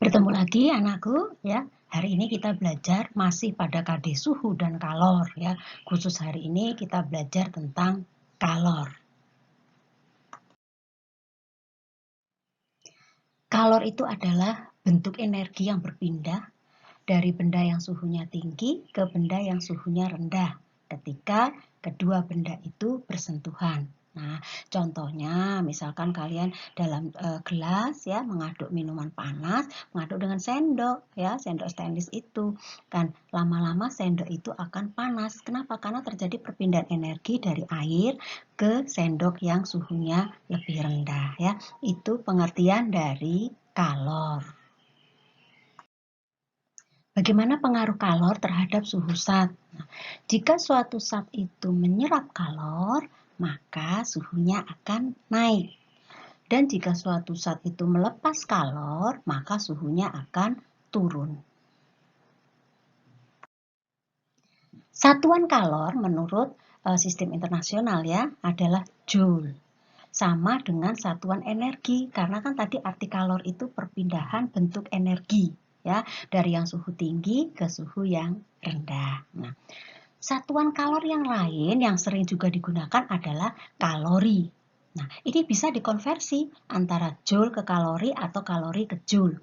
Bertemu lagi anakku ya. Hari ini kita belajar masih pada KD suhu dan kalor ya. Khusus hari ini kita belajar tentang kalor. Kalor itu adalah bentuk energi yang berpindah dari benda yang suhunya tinggi ke benda yang suhunya rendah ketika kedua benda itu bersentuhan. Nah, contohnya misalkan kalian dalam gelas ya mengaduk minuman panas, mengaduk dengan sendok ya, sendok stainless itu. Kan lama-lama sendok itu akan panas. Kenapa? Karena terjadi perpindahan energi dari air ke sendok yang suhunya lebih rendah ya. Itu pengertian dari kalor. Bagaimana pengaruh kalor terhadap suhu zat? Nah, jika suatu zat itu menyerap kalor, maka suhunya akan naik. Dan jika suatu zat itu melepas kalor, maka suhunya akan turun. Satuan kalor menurut sistem internasional ya adalah joule. Sama dengan satuan energi, karena kan tadi arti kalor itu perpindahan bentuk energi ya, dari yang suhu tinggi ke suhu yang rendah. Nah, satuan kalor yang lain yang sering juga digunakan adalah kalori. Nah, ini bisa dikonversi antara joule ke kalori atau kalori ke joule.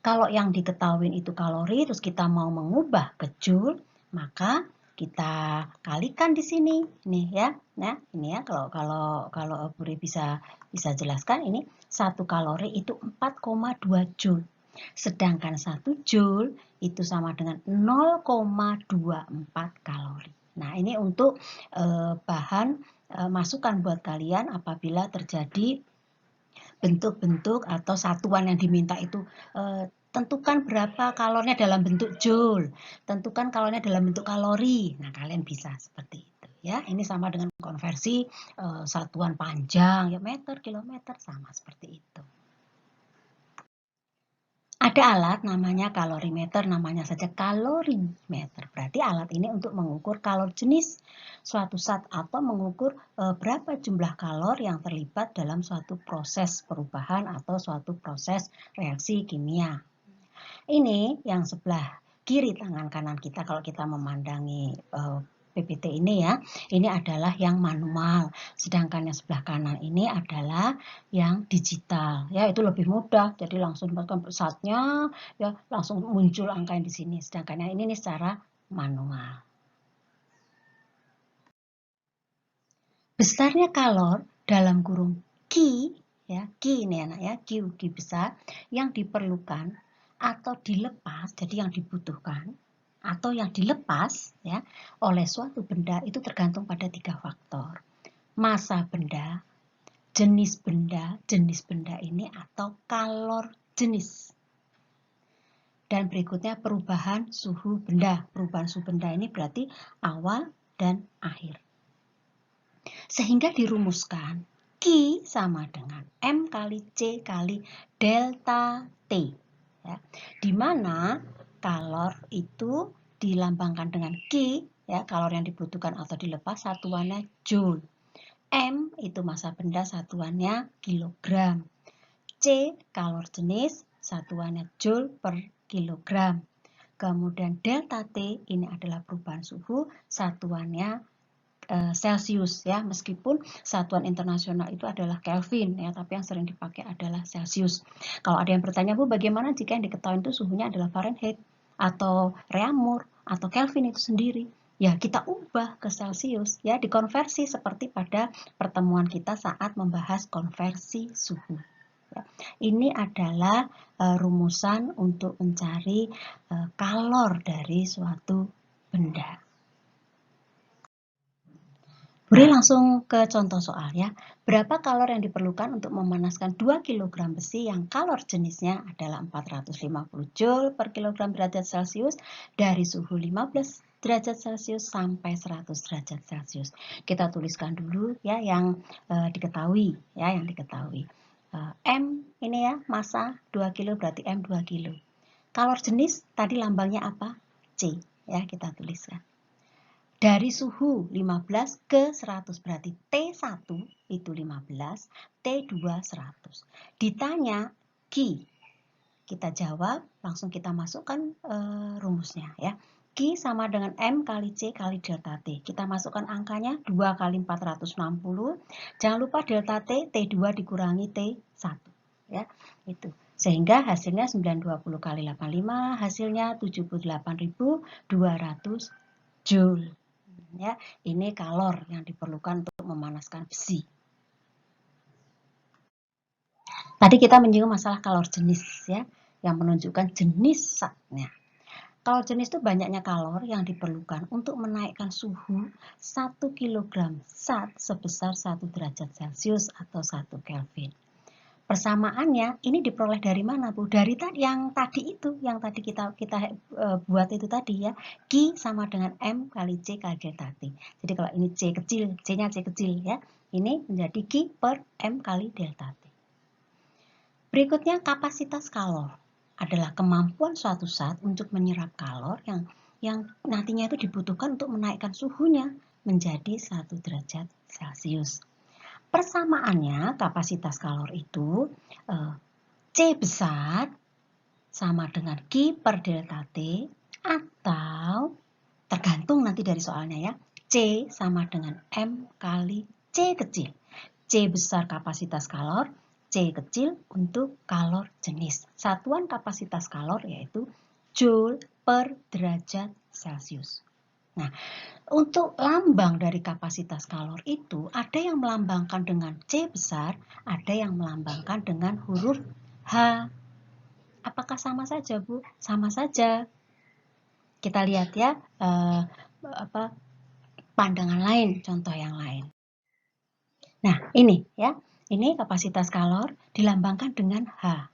Kalau yang diketahui itu kalori, terus kita mau mengubah ke joule, maka kita kalikan di sini, nih ya. Nah, ini ya kalau Puri bisa jelaskan ini 1 kalori itu 4,2 joule. Sedangkan 1 joule itu sama dengan 0,24 kalori. Nah, ini untuk bahan masukan buat kalian apabila terjadi bentuk-bentuk atau satuan yang diminta itu tentukan berapa kalornya dalam bentuk joule, tentukan kalornya dalam bentuk kalori. Nah, kalian bisa seperti itu ya. Ini sama dengan konversi satuan panjang ya, meter, kilometer, sama seperti itu. Ada alat namanya kalorimeter, namanya saja kalorimeter. Berarti alat ini untuk mengukur kalor jenis suatu zat atau mengukur berapa jumlah kalor yang terlibat dalam suatu proses perubahan atau suatu proses reaksi kimia. Ini yang sebelah kiri tangan kanan kita kalau kita memandangi PPT ini ya, ini adalah yang manual, sedangkan yang sebelah kanan ini adalah yang digital ya, itu lebih mudah, jadi langsung zatnya ya langsung muncul angka yang di sini, sedangkan yang ini secara manual. Besarnya kalor dalam kurung Q ya, Q ini anak ya, Q besar yang diperlukan atau dilepas, jadi yang dibutuhkan atau yang dilepas ya oleh suatu benda itu tergantung pada 3 faktor. Massa benda, jenis benda ini atau kalor jenis. Dan berikutnya perubahan suhu benda. Perubahan suhu benda ini berarti awal dan akhir. Sehingga dirumuskan Q sama dengan M kali C kali delta T. Ya, di mana kalor itu dilambangkan dengan Q, ya, kalor yang dibutuhkan atau dilepas satuannya joule. M itu massa benda satuannya kilogram. C kalor jenis satuannya joule per kilogram. Kemudian delta T ini adalah perubahan suhu satuannya Celsius ya, meskipun satuan internasional itu adalah Kelvin ya, tapi yang sering dipakai adalah Celsius. Kalau ada yang bertanya, Bu, bagaimana jika yang diketahui itu suhunya adalah Fahrenheit atau Reaumur atau Kelvin itu sendiri? Ya, kita ubah ke Celsius ya, dikonversi seperti pada pertemuan kita saat membahas konversi suhu. Ya. Ini adalah rumusan untuk mencari kalor dari suatu benda. Beri langsung ke contoh soal ya. Berapa kalor yang diperlukan untuk memanaskan 2 kg besi yang kalor jenisnya adalah 450 joule per kilogram derajat Celcius dari suhu 15 derajat Celcius sampai 100 derajat Celcius. Kita tuliskan dulu ya yang diketahui ya, yang diketahui. M ini ya, massa 2 kilo berarti M 2 kilo. Kalor jenis tadi lambangnya apa? C ya, kita tuliskan. Dari suhu 15 ke 100 berarti T1 itu 15, T2 100. Ditanya Q. kita jawab, langsung kita masukkan rumusnya ya. Q sama dengan M kali C kali delta T. Kita masukkan angkanya 2 kali 460. Jangan lupa delta T, T2 dikurangi T1. Ya, itu. Sehingga hasilnya 920 kali 85, hasilnya 78.200 Joule. Ya, ini kalor yang diperlukan untuk memanaskan besi. Tadi kita menyinggung masalah kalor jenis ya, yang menunjukkan jenis zatnya. Kalor jenis itu banyaknya kalor yang diperlukan untuk menaikkan suhu 1 kg zat sebesar 1 derajat Celcius atau 1 Kelvin. Persamaannya ini diperoleh dari mana, Bu? Dari yang tadi itu, yang tadi kita buat itu tadi ya. Q sama dengan M kali C kali delta T. Jadi kalau ini C kecil, C-nya C kecil ya. Ini menjadi Q per M kali delta T. Berikutnya kapasitas kalor adalah kemampuan suatu zat untuk menyerap kalor yang nantinya itu dibutuhkan untuk menaikkan suhunya menjadi 1 derajat Celcius. Persamaannya kapasitas kalor itu C besar sama dengan Q per delta T atau tergantung nanti dari soalnya ya, C sama dengan M kali C kecil. C besar kapasitas kalor, C kecil untuk kalor jenis. Satuan kapasitas kalor yaitu Joule per derajat Celcius. Nah, untuk lambang dari kapasitas kalor itu ada yang melambangkan dengan C besar, ada yang melambangkan dengan huruf H. Apakah sama saja, Bu? Sama saja. Kita lihat ya, pandangan lain, contoh yang lain. Nah, ini ya. Ini kapasitas kalor dilambangkan dengan H.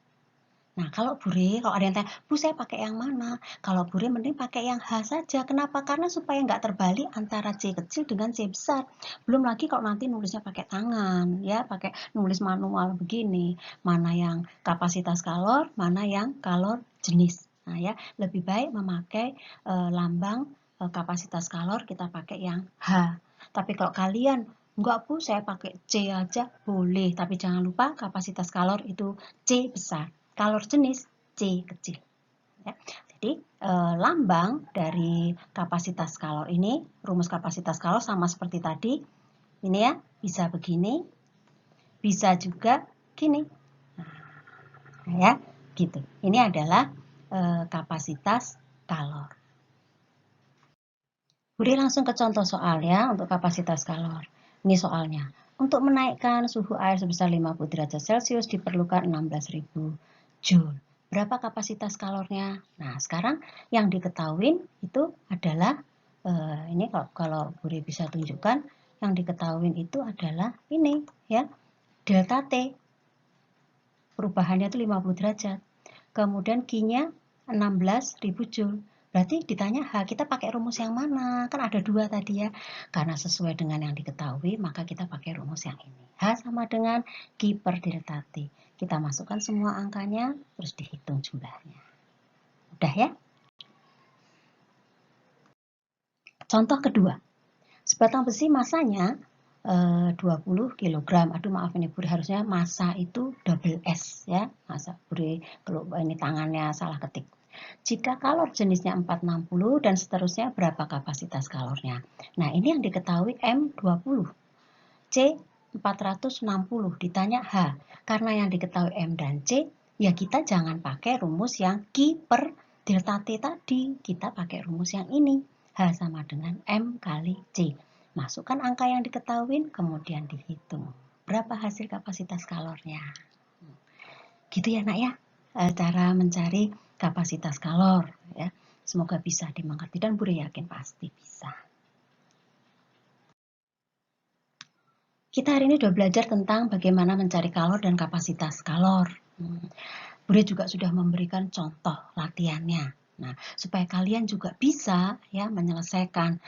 Nah, kalau Bure, kalau ada yang tanya, Bu saya pakai yang mana? Kalau Bure mending pakai yang H saja. Kenapa? Karena supaya nggak terbalik antara C kecil dengan C besar. Belum lagi kalau nanti nulisnya pakai tangan, ya, pakai nulis manual begini. Mana yang kapasitas kalor, mana yang kalor jenis. Nah, ya, lebih baik memakai lambang kapasitas kalor kita pakai yang H. Tapi kalau kalian enggak Bu, saya pakai C aja boleh, tapi jangan lupa kapasitas kalor itu C besar. Kalor jenis C kecil. Ya. Jadi lambang dari kapasitas kalor ini, rumus kapasitas kalor sama seperti tadi. Ini ya, bisa begini, bisa juga gini. Nah, ya, gitu. Ini adalah kapasitas kalor. Beri langsung ke contoh soal ya untuk kapasitas kalor. Ini soalnya. Untuk menaikkan suhu air sebesar 50 derajat Celcius diperlukan 16.000 Joule. Berapa kapasitas kalornya? Nah, sekarang yang diketahui itu adalah, ini kalau Buri bisa tunjukkan, yang diketahui itu adalah ini ya, delta T. Perubahannya itu 50 derajat. Kemudian Q-nya 16.000 Joule. Berarti ditanya H, kita pakai rumus yang mana? Kan ada dua tadi ya. Karena sesuai dengan yang diketahui, maka kita pakai rumus yang ini. H sama dengan Q per delta T. Kita masukkan semua angkanya, terus dihitung jumlahnya. Udah ya? Contoh kedua. Sebatang besi masanya 20 kg. Aduh maaf ini Buri, harusnya massa itu double S ya. Massa Buri, kalau ini tangannya salah ketik. Jika kalor jenisnya 460 dan seterusnya, berapa kapasitas kalornya? Nah, ini yang diketahui M20. C 460, ditanya H. Karena yang diketahui M dan C, ya kita jangan pakai rumus yang Q per delta T tadi. Kita pakai rumus yang ini. H sama dengan M kali C. Masukkan angka yang diketahui, kemudian dihitung. Berapa hasil kapasitas kalornya? Gitu ya nak ya, cara mencari kapasitas kalor ya. Semoga bisa dimengerti dan Budi yakin pasti bisa. Kita hari ini sudah belajar tentang bagaimana mencari kalor dan kapasitas kalor. Budi juga sudah memberikan contoh latihannya. Nah, supaya kalian juga bisa ya menyelesaikan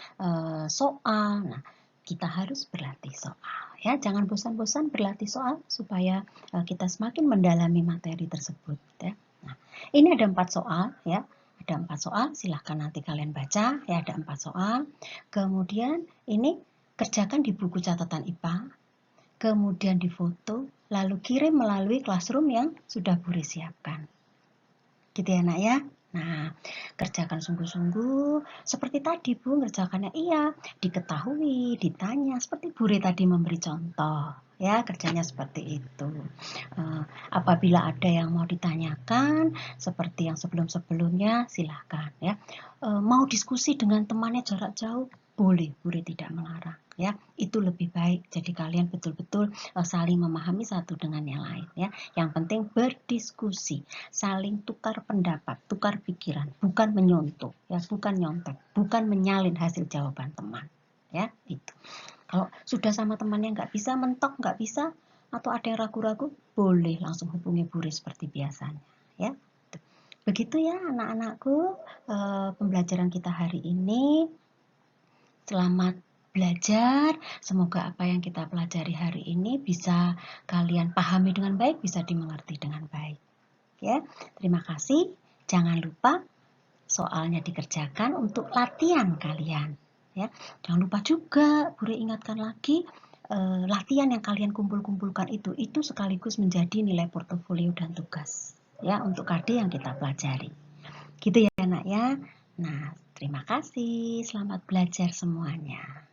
soal. Nah, kita harus berlatih soal ya. Jangan bosan-bosan berlatih soal supaya kita semakin mendalami materi tersebut ya. Nah, ini ada 4 soal ya. Ada 4 soal, silahkan nanti kalian baca ya, ada 4 soal. Kemudian ini kerjakan di buku catatan IPA, kemudian difoto, lalu kirim melalui classroom yang sudah Buri siapkan. Gitu ya nak ya. Nah, kerjakan sungguh-sungguh. Seperti tadi Bu, ngerjakannya iya, diketahui, ditanya, seperti Bu Re tadi memberi contoh. Ya, kerjanya seperti itu. Apabila ada yang mau ditanyakan, seperti yang sebelum-sebelumnya, silahkan ya. Mau diskusi dengan temannya jarak jauh, boleh, Bu Re tidak melarang. Ya, itu lebih baik. Jadi kalian betul-betul saling memahami satu dengan yang lain. Ya, yang penting berdiskusi, saling tukar pendapat, tukar pikiran, bukan menyontoh, ya, bukan nyontek, bukan menyalin hasil jawaban teman, ya, itu. Kalau sudah sama temannya nggak bisa, mentok nggak bisa, atau ada yang ragu-ragu, boleh langsung hubungi Bu Re seperti biasanya, ya. Begitu ya anak-anakku, pembelajaran kita hari ini. Selamat belajar, semoga apa yang kita pelajari hari ini bisa kalian pahami dengan baik, bisa dimengerti dengan baik. Ya, terima kasih. Jangan lupa soalnya dikerjakan untuk latihan kalian. Ya, jangan lupa juga, Bu Re ingatkan lagi, latihan yang kalian kumpul-kumpulkan itu sekaligus menjadi nilai portofolio dan tugas. Ya, untuk KD yang kita pelajari. Gitu ya, Nak ya. Nah, terima kasih. Selamat belajar semuanya.